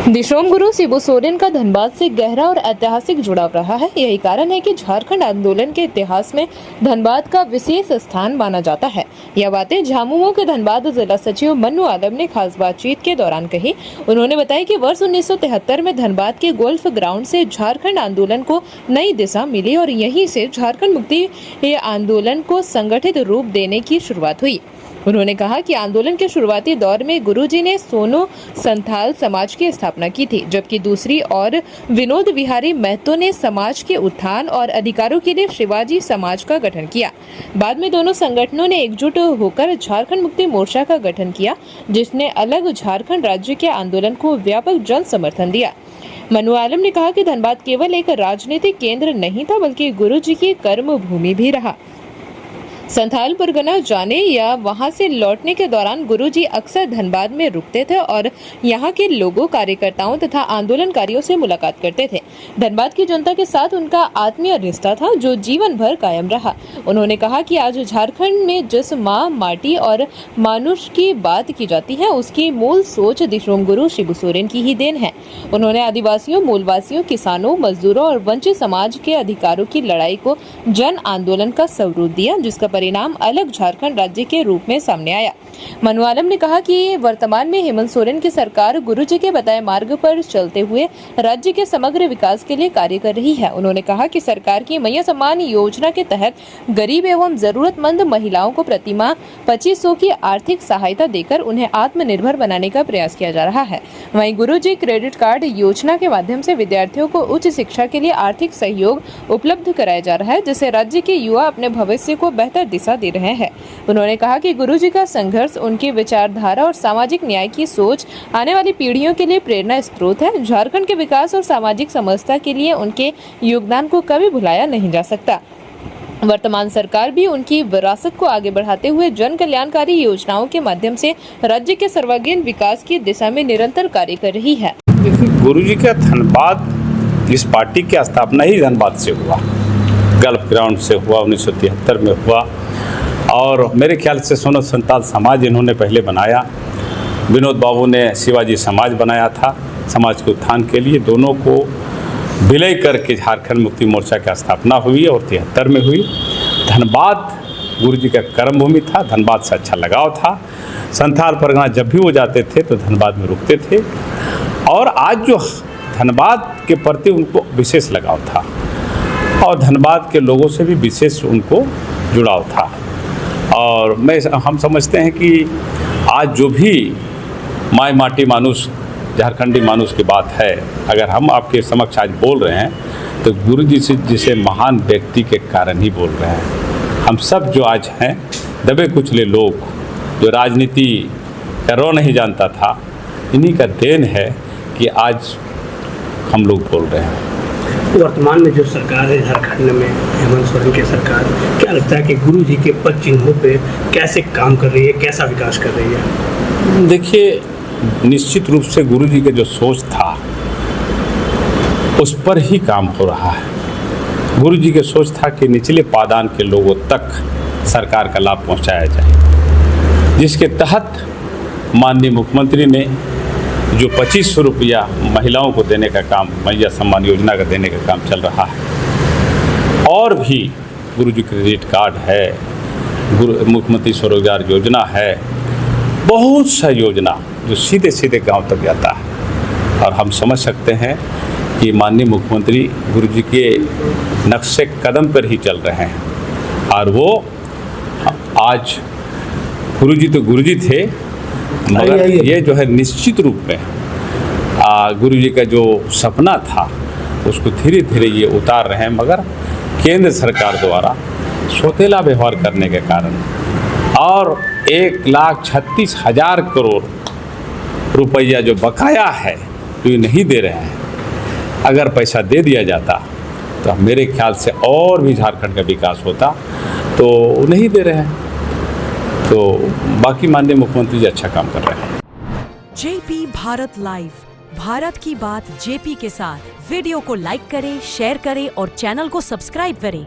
दिशोम गुरु शिबू सोरेन का धनबाद से गहरा और ऐतिहासिक जुड़ाव रहा है। यही कारण है कि झारखंड आंदोलन के इतिहास में धनबाद का विशेष स्थान माना जाता है। यह बातें झामुमो के धनबाद जिला सचिव मन्नू आलम ने खास बातचीत के दौरान कही। उन्होंने बताया कि वर्ष 1973 में धनबाद के गोल्फ ग्राउंड से झारखंड आंदोलन को नई दिशा मिली और यहीं से झारखंड मुक्ति आंदोलन को संगठित रूप देने की शुरुआत हुई। उन्होंने कहा कि आंदोलन के शुरुआती दौर में गुरुजी ने सोनो संथाल समाज की स्थापना की थी, जबकि दूसरी ओर विनोद विहारी महतो ने समाज के उत्थान और अधिकारों के लिए शिवाजी समाज का गठन किया। बाद में दोनों संगठनों ने एकजुट होकर झारखंड मुक्ति मोर्चा का गठन किया, जिसने अलग झारखंड राज्य के आंदोलन को व्यापक जन समर्थन दिया। मन्नू आलम ने कहा कि धनबाद केवल एक राजनीतिक केंद्र नहीं था, बल्कि गुरुजी की कर्म भूमि भी रहा। संथाल परगना जाने या वहां से लौटने के दौरान गुरुजी अक्सर धनबाद में रुकते थे और यहां के लोगों, कार्यकर्ताओं तथा आंदोलनकारियों से मुलाकात करते थे। धनबाद की जनता के साथ उनका आत्मीय रिश्ता था, जो जीवन भर कायम रहा। उन्होंने कहा कि आज झारखंड में जिस माँ, माटी और मानुष की बात की जाती है, उसकी मूल सोच दिशोम गुरु शिबू सोरेन की ही देन है। उन्होंने आदिवासियों, मूलवासियों, किसानों, मजदूरों और वंचित समाज के अधिकारों की लड़ाई को जन आंदोलन का स्वरूप दिया, जिसका परिणाम अलग झारखंड राज्य के रूप में सामने आया। मन्नू आलम ने कहा कि वर्तमान में हेमंत सोरेन की सरकार गुरुजी के बताए मार्ग पर चलते हुए राज्य के समग्र विकास के लिए कार्य कर रही है। उन्होंने कहा कि सरकार की मैया सम्मान योजना के तहत गरीब एवं जरूरतमंद महिलाओं को प्रतिमाह 2500 की आर्थिक सहायता देकर उन्हें आत्मनिर्भर बनाने का प्रयास किया जा रहा है। वहीं गुरुजी क्रेडिट कार्ड योजना के माध्यम से विद्यार्थियों को उच्च शिक्षा के लिए आर्थिक सहयोग उपलब्ध कराया जा रहा है, जिससे राज्य के युवा अपने भविष्य को बेहतर दिशा दे रहे हैं। उन्होंने कहा कि गुरुजी का संघर्ष, उनकी विचारधारा और सामाजिक न्याय की सोच आने वाली पीढ़ियों के लिए प्रेरणा स्रोत है। झारखंड के विकास और सामाजिक समरसता के लिए उनके योगदान को कभी भुलाया नहीं जा सकता। वर्तमान सरकार भी उनकी विरासत को आगे बढ़ाते हुए जन कल्याणकारी योजनाओं के माध्यम से राज्य के सर्वांगीण विकास की दिशा में निरंतर कार्य कर रही है। गुरुजी का धनबाद, इस पार्टी की स्थापना ही धनबाद से हुआ, गल्फ ग्राउंड से हुआ, 1973 में हुआ। और मेरे ख्याल से सोनो संथाल समाज इन्होंने पहले बनाया, विनोद बाबू ने शिवाजी समाज बनाया था समाज के उत्थान के लिए। दोनों को विलय करके झारखंड मुक्ति मोर्चा की स्थापना हुई और 73 में हुई। धनबाद गुरुजी का कर्म भूमि था, धनबाद से अच्छा लगाव था। संथाल परगना जब भी वो जाते थे तो धनबाद में रुकते थे और आज जो धनबाद के प्रति उनको विशेष लगाव था और धनबाद के लोगों से भी विशेष उनको जुड़ाव था। और हम समझते हैं कि आज जो भी माय माटी मानुष, झारखंडी मानुष की बात है, अगर हम आपके समक्ष आज बोल रहे हैं तो गुरुजी से जिसे महान व्यक्ति के कारण ही बोल रहे हैं। हम सब जो आज हैं दबे कुचले लोग, जो राजनीति का रो नहीं जानता था, इन्हीं का देन है कि आज हम लोग बोल रहे हैं। वर्तमान में जो सरकार है झारखंड में, हेमंत सोरेन की सरकार, क्या लगता है कि गुरुजी के पद चिन्हों पे कैसे काम कर रही है, कैसा विकास कर रही है? देखिए, निश्चित रूप से गुरुजी का जो सोच था उस पर ही काम हो रहा है। गुरुजी की सोच था कि निचले पायदान के लोगों तक सरकार का लाभ पहुंचाया जाए, जिसके तहत माननीय मुख्यमंत्री ने जो 2500 रुपया महिलाओं को देने का काम, मैया सम्मान योजना का देने का काम चल रहा है। और भी गुरुजी क्रेडिट कार्ड है, मुख्यमंत्री स्वरोजगार योजना है, बहुत सा योजना जो सीधे सीधे गांव तक जाता है। और हम समझ सकते हैं कि माननीय मुख्यमंत्री गुरुजी के नक्शे कदम पर ही चल रहे हैं। और वो आज गुरुजी तो गुरुजी थे, मगर ये जो है निश्चित रूप में गुरुजी का जो सपना था उसको धीरे धीरे ये उतार रहे हैं। मगर केंद्र सरकार द्वारा सौतेला व्यवहार करने के कारण और 1,36,000 करोड़ रुपया जो बकाया है तो ये नहीं दे रहे हैं। अगर पैसा दे दिया जाता तो मेरे ख्याल से और भी झारखंड का विकास होता, तो नहीं दे रहे हैं। तो बाकी माननीय मुख्यमंत्री जी अच्छा काम कर रहे हैं। जेपी भारत लाइव, भारत की बात जेपी के साथ। वीडियो को लाइक करें, शेयर करें और चैनल को सब्सक्राइब करें।